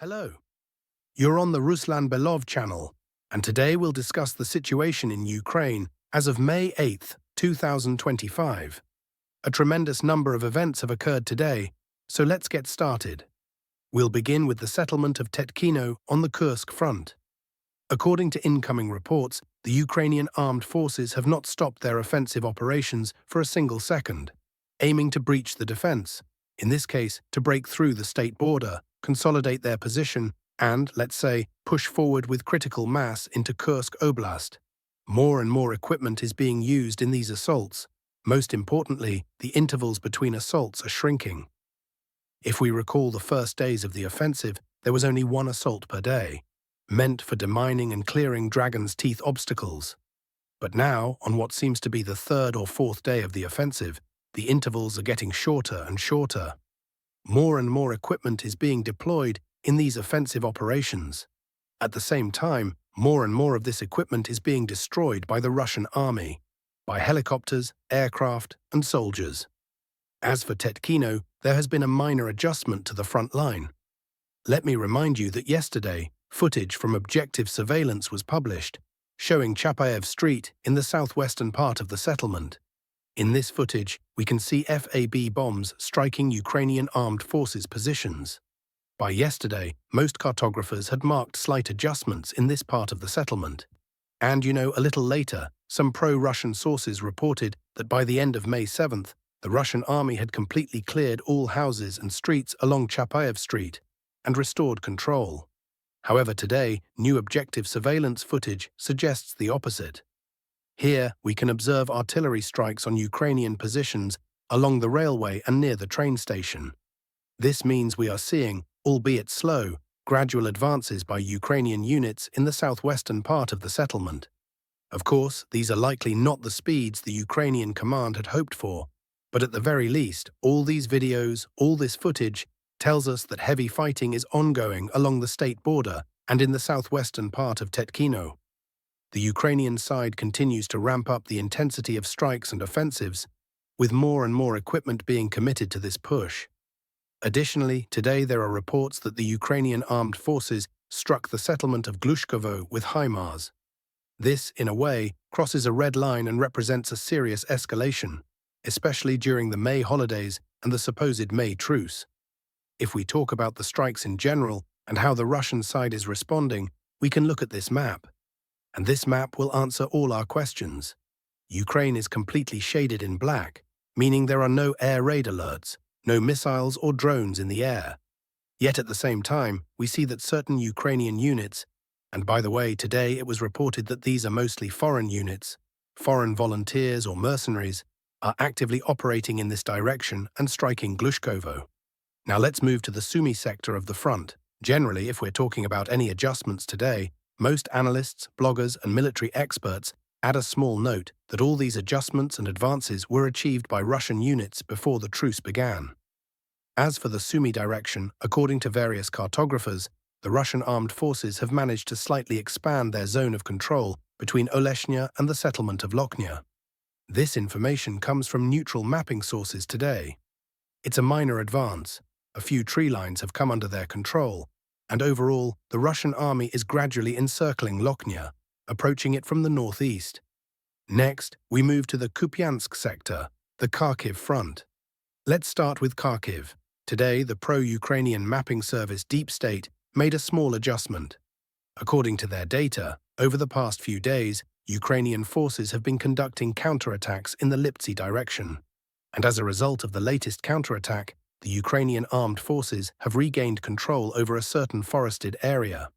Hello, you're on the Ruslan Belov channel, and today we'll discuss the situation in Ukraine as of May 8th, 2025. A tremendous number of events have occurred today, so let's get started. We'll begin with the settlement of Tetkino on the Kursk front. According to incoming reports, the Ukrainian armed forces have not stopped their offensive operations for a single second, aiming to breach the defense, in this case to break through the state border, consolidate their position, and, let's say, push forward with critical mass into Kursk Oblast. More and more equipment is being used in these assaults. Most importantly, the intervals between assaults are shrinking. If we recall the first days of the offensive, there was only one assault per day, meant for demining and clearing Dragon's Teeth obstacles. But now, on what seems to be the third or fourth day of the offensive, the intervals are getting shorter and shorter. More and more equipment is being deployed in these offensive operations. At the same time, more and more of this equipment is being destroyed by the Russian army, by helicopters, aircraft, and soldiers. As for Tetkino, there has been a minor adjustment to the front line. Let me remind you that yesterday, footage from objective surveillance was published, showing Chapayev Street in the southwestern part of the settlement. In this footage, we can see FAB bombs striking Ukrainian armed forces positions. By yesterday, most cartographers had marked slight adjustments in this part of the settlement. And a little later, some pro-Russian sources reported that by the end of May 7th, the Russian army had completely cleared all houses and streets along Chapayev Street and restored control. However, today, new objective surveillance footage suggests the opposite. Here, we can observe artillery strikes on Ukrainian positions along the railway and near the train station. This means we are seeing, albeit slow, gradual advances by Ukrainian units in the southwestern part of the settlement. Of course, these are likely not the speeds the Ukrainian command had hoped for, but at the very least, all these videos, all this footage, tells us that heavy fighting is ongoing along the state border and in the southwestern part of Tetkino. The Ukrainian side continues to ramp up the intensity of strikes and offensives, with more and more equipment being committed to this push. Additionally, today there are reports that the Ukrainian armed forces struck the settlement of Glushkovo with HIMARS. This, in a way, crosses a red line and represents a serious escalation, especially during the May holidays and the supposed May truce. If we talk about the strikes in general and how the Russian side is responding, we can look at this map. And this map will answer all our questions. Ukraine is completely shaded in black, meaning there are no air raid alerts, no missiles or drones in the air. Yet at the same time, we see that certain Ukrainian units, and by the way, today it was reported that these are mostly foreign units, foreign volunteers or mercenaries, are actively operating in this direction and striking Glushkovo. Now let's move to the Sumy sector of the front. Generally, if we're talking about any adjustments today, most analysts, bloggers, and military experts add a small note that all these adjustments and advances were achieved by Russian units before the truce began. As for the Sumy direction, according to various cartographers, the Russian armed forces have managed to slightly expand their zone of control between Oleshnya and the settlement of Lochnia. This information comes from neutral mapping sources today. It's a minor advance. A few tree lines have come under their control, and overall, the Russian army is gradually encircling Lochnia, approaching it from the northeast. Next, we move to the Kupiansk sector, the Kharkiv front. Let's start with Kharkiv. Today, the pro-Ukrainian mapping service Deep State made a small adjustment. According to their data, over the past few days, Ukrainian forces have been conducting counterattacks in the Liptsy direction. And as a result of the latest counterattack, the Ukrainian armed forces have regained control over a certain forested area.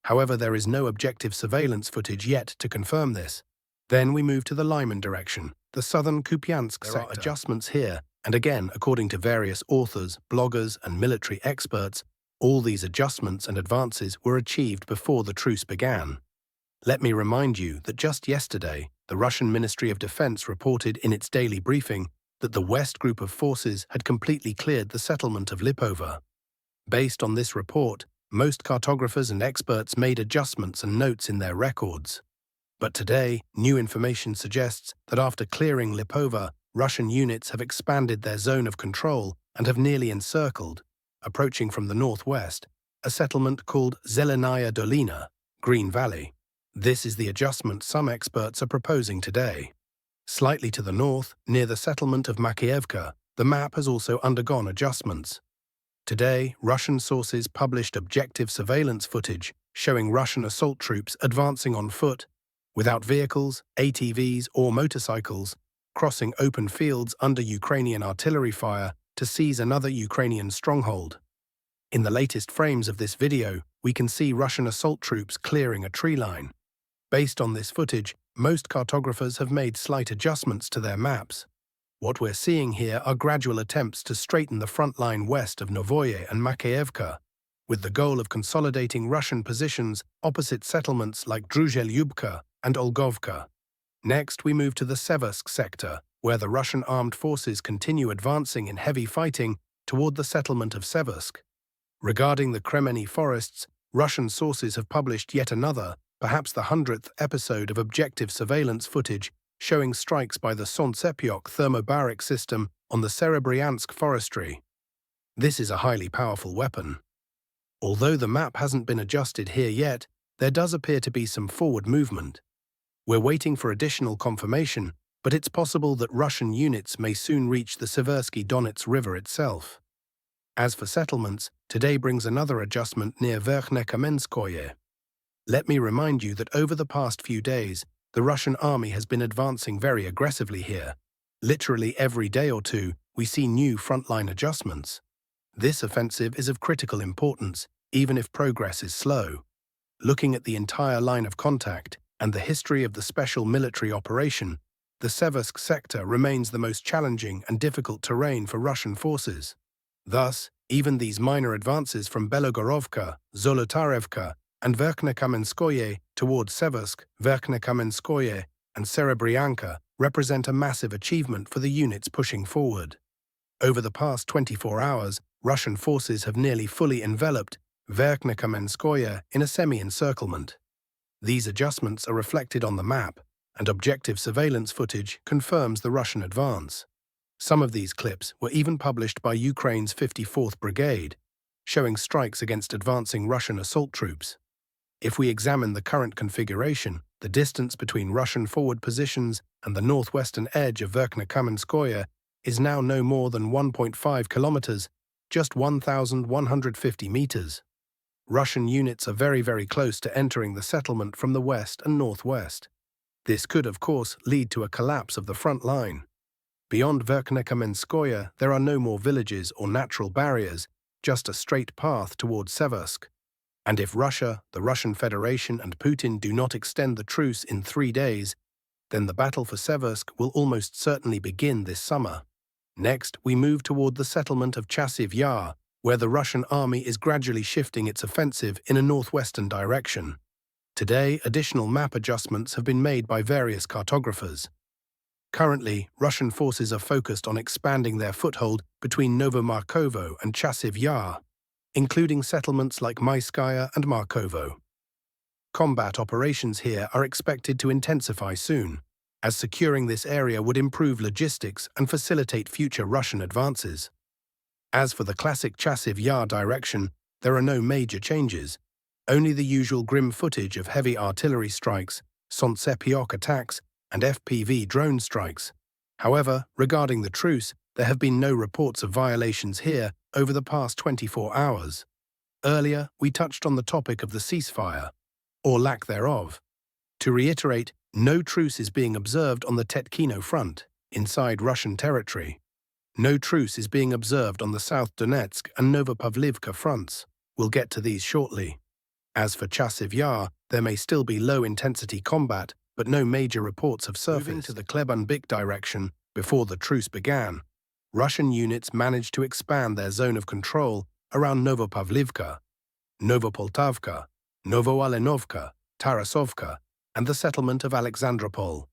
However, there is no objective surveillance footage yet to confirm this. Then we move to the Lyman direction, the southern Kupiansk sector. There are adjustments here, and again, according to various authors, bloggers, and military experts, all these adjustments and advances were achieved before the truce began. Let me remind you that just yesterday, the Russian Ministry of Defense reported in its daily briefing that the West group of forces had completely cleared the settlement of Lipova. Based on this report, most cartographers and experts made adjustments and notes in their records. But today, new information suggests that after clearing Lipova, Russian units have expanded their zone of control and have nearly encircled, approaching from the northwest, a settlement called Zelenaya Dolina, Green Valley. This is the adjustment some experts are proposing today. Slightly to the north, near the settlement of Makievka, the map has also undergone adjustments. Today, Russian sources published objective surveillance footage showing Russian assault troops advancing on foot, without vehicles, ATVs or motorcycles, crossing open fields under Ukrainian artillery fire to seize another Ukrainian stronghold. In the latest frames of this video, we can see Russian assault troops clearing a tree line. Based on this footage, most cartographers have made slight adjustments to their maps. What we're seeing here are gradual attempts to straighten the front line west of Novoye and Makievka, with the goal of consolidating Russian positions opposite settlements like Druzhelyubka and Olgovka. Next, we move to the Seversk sector, where the Russian armed forces continue advancing in heavy fighting toward the settlement of Seversk. Regarding the Kremeni forests, Russian sources have published yet another, perhaps the 100th episode of objective surveillance footage showing strikes by the Solntsepiok thermobaric system on the Serebryansk forestry. This is a highly powerful weapon. Although the map hasn't been adjusted here yet, there does appear to be some forward movement. We're waiting for additional confirmation, but it's possible that Russian units may soon reach the Seversky Donets River itself. As for settlements, today brings another adjustment near Verkhnekamenskoye. Let me remind you that over the past few days, the Russian army has been advancing very aggressively here. Literally every day or two, we see new frontline adjustments. This offensive is of critical importance, even if progress is slow. Looking at the entire line of contact and the history of the special military operation, the Seversk sector remains the most challenging and difficult terrain for Russian forces. Thus, even these minor advances from Belogorovka, Zolotarevka, and Verkhnekamenskoye towards Seversk, Verkhnekamenskoye, and Serebryanka represent a massive achievement for the units pushing forward. Over the past 24 hours, Russian forces have nearly fully enveloped Verkhnekamenskoye in a semi-encirclement. These adjustments are reflected on the map, and objective surveillance footage confirms the Russian advance. Some of these clips were even published by Ukraine's 54th Brigade, showing strikes against advancing Russian assault troops. If we examine the current configuration, the distance between Russian forward positions and the northwestern edge of Verkhnekamenskoye is now no more than 1.5 kilometers, just 1,150 meters. Russian units are very close to entering the settlement from the west and northwest. This could, of course, lead to a collapse of the front line. Beyond Verkhnekamenskoye, there are no more villages or natural barriers, just a straight path towards Seversk. And if Russia, the Russian Federation, and Putin do not extend the truce in 3 days, then the battle for Seversk will almost certainly begin this summer. Next, we move toward the settlement of Chasiv Yar, where the Russian army is gradually shifting its offensive in a northwestern direction. Today, additional map adjustments have been made by various cartographers. Currently, Russian forces are focused on expanding their foothold between Novomarkovo and Chasiv Yar, including settlements like Maiskaya and Markovo. Combat operations here are expected to intensify soon, as securing this area would improve logistics and facilitate future Russian advances. As for the classic Chasiv Yar direction, there are no major changes, only the usual grim footage of heavy artillery strikes, Solntsepiok attacks, and FPV drone strikes. However, regarding the truce, there have been no reports of violations here over the past 24 hours. Earlier, we touched on the topic of the ceasefire, or lack thereof. To reiterate, no truce is being observed on the Tetkino front, inside Russian territory. No truce is being observed on the South Donetsk and Novopavlivka fronts. We'll get to these shortly. As for Chasiv Yar, there may still be low-intensity combat, but no major reports have surfaced. Moving to the Klebanbik direction, before the truce began, Russian units managed to expand their zone of control around Novopavlivka, Novopoltavka, Novoalenovka, Tarasovka, and the settlement of Alexandropol.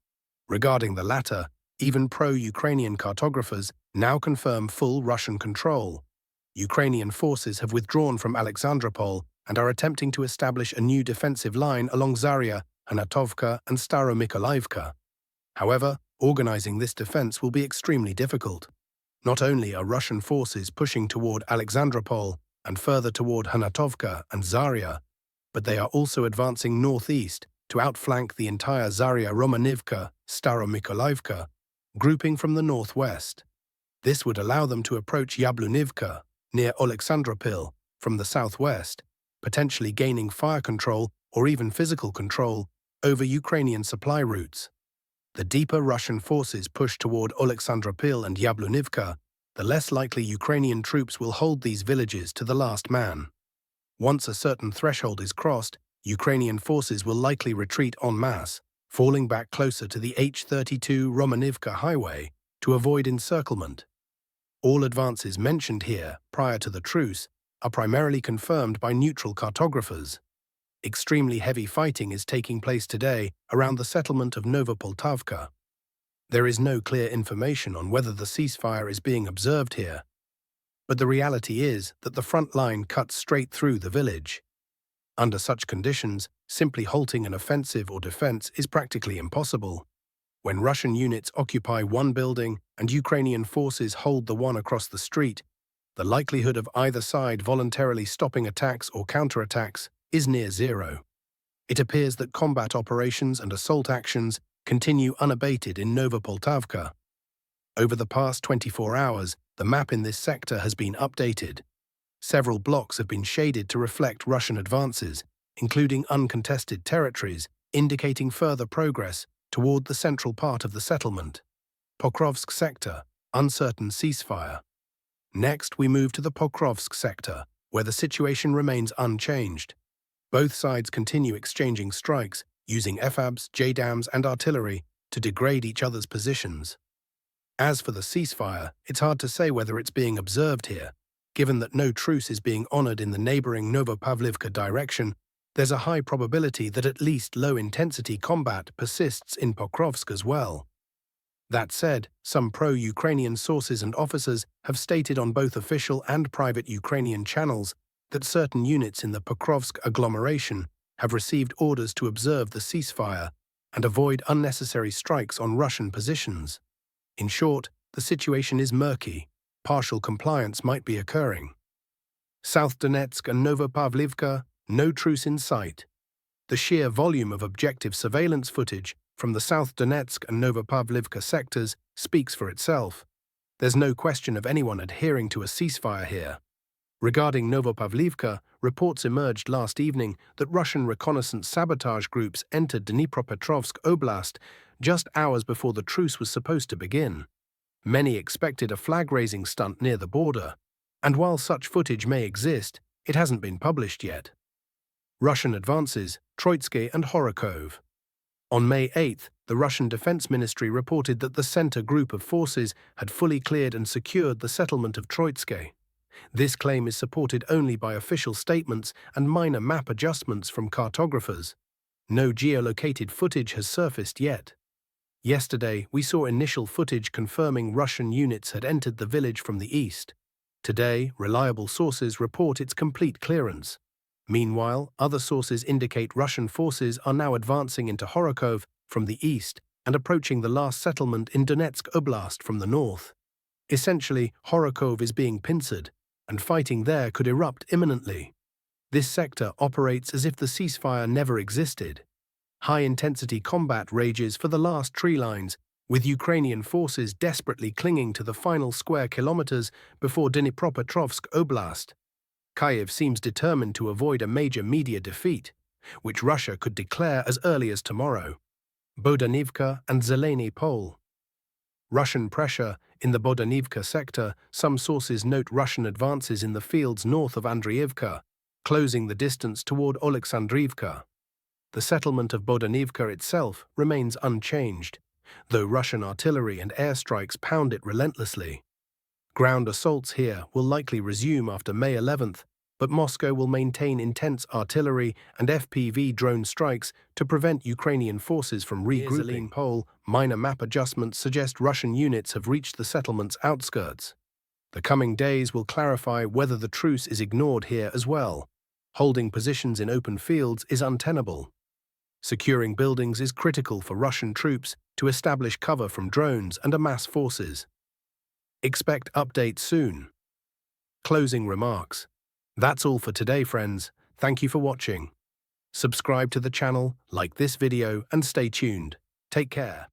Regarding the latter, even pro-Ukrainian cartographers now confirm full Russian control. Ukrainian forces have withdrawn from Alexandropol and are attempting to establish a new defensive line along Zarya, Hanatovka, and Staromykolaivka. However, organizing this defense will be extremely difficult. Not only are Russian forces pushing toward Alexandropol and further toward Hanatovka and Zaria, but they are also advancing northeast to outflank the entire Zaria-Romanivka, Staromykolaivka, grouping from the northwest. This would allow them to approach Yablunivka, near Oleksandropil, from the southwest, potentially gaining fire control or even physical control over Ukrainian supply routes. The deeper Russian forces push toward Oleksandropil and Yablunivka, the less likely Ukrainian troops will hold these villages to the last man. Once a certain threshold is crossed, Ukrainian forces will likely retreat en masse, falling back closer to the H-32 Romanivka highway to avoid encirclement. All advances mentioned here, prior to the truce, are primarily confirmed by neutral cartographers. Extremely heavy fighting is taking place today around the settlement of Novopoltavka. There is no clear information on whether the ceasefire is being observed here, but the reality is that the front line cuts straight through the village. Under such conditions, simply halting an offensive or defense is practically impossible. When Russian units occupy one building and Ukrainian forces hold the one across the street, the likelihood of either side voluntarily stopping attacks or counterattacks is near zero. It appears that combat operations and assault actions continue unabated in Novopoltavka. Over the past 24 hours, the map in this sector has been updated. Several blocks have been shaded to reflect Russian advances, including uncontested territories, indicating further progress toward the central part of the settlement. Pokrovsk sector, uncertain ceasefire. Next, we move to the Pokrovsk sector, where the situation remains unchanged. Both sides continue exchanging strikes, using FABs, JDAMs, and artillery to degrade each other's positions. As for the ceasefire, it's hard to say whether it's being observed here. Given that no truce is being honored in the neighboring Novopavlivka direction, there's a high probability that at least low-intensity combat persists in Pokrovsk as well. That said, some pro-Ukrainian sources and officers have stated on both official and private Ukrainian channels that certain units in the Pokrovsk agglomeration have received orders to observe the ceasefire and avoid unnecessary strikes on Russian positions. In short, the situation is murky. Partial compliance might be occurring. South Donetsk and Novopavlivka, no truce in sight. The sheer volume of objective surveillance footage from the South Donetsk and Novopavlivka sectors speaks for itself. There's no question of anyone adhering to a ceasefire here. Regarding Novopavlivka, reports emerged last evening that Russian reconnaissance sabotage groups entered Dnipropetrovsk Oblast just hours before the truce was supposed to begin. Many expected a flag-raising stunt near the border, and while such footage may exist, it hasn't been published yet. Russian advances, Troitsky and Horokov. On May 8th, the Russian Defense Ministry reported that the center group of forces had fully cleared and secured the settlement of Troitsky. This claim is supported only by official statements and minor map adjustments from cartographers. No geolocated footage has surfaced yet. Yesterday, we saw initial footage confirming Russian units had entered the village from the east. Today, reliable sources report its complete clearance. Meanwhile, other sources indicate Russian forces are now advancing into Horokov from the east and approaching the last settlement in Donetsk Oblast from the north. Essentially, Horokov is being pincered, and fighting there could erupt imminently. This sector operates as if the ceasefire never existed. High-intensity combat rages for the last tree lines, with Ukrainian forces desperately clinging to the final square kilometers before Dnipropetrovsk Oblast. Kyiv seems determined to avoid a major media defeat, which Russia could declare as early as tomorrow. Bodanivka and Zeleny Pole. Russian pressure in the Bodanivka sector. Some sources note Russian advances in the fields north of Andriivka, closing the distance toward Oleksandrivka. The settlement of Bodanivka itself remains unchanged, though Russian artillery and airstrikes pound it relentlessly. Ground assaults here will likely resume after May 11th, but Moscow will maintain intense artillery and FPV drone strikes to prevent Ukrainian forces from regrouping. Pole, minor map adjustments suggest Russian units have reached the settlement's outskirts. The coming days will clarify whether the truce is ignored here as well. Holding positions in open fields is untenable. Securing buildings is critical for Russian troops to establish cover from drones and amass forces. Expect updates soon. Closing remarks. That's all for today, friends. Thank you for watching. Subscribe to the channel, like this video, and stay tuned. Take care.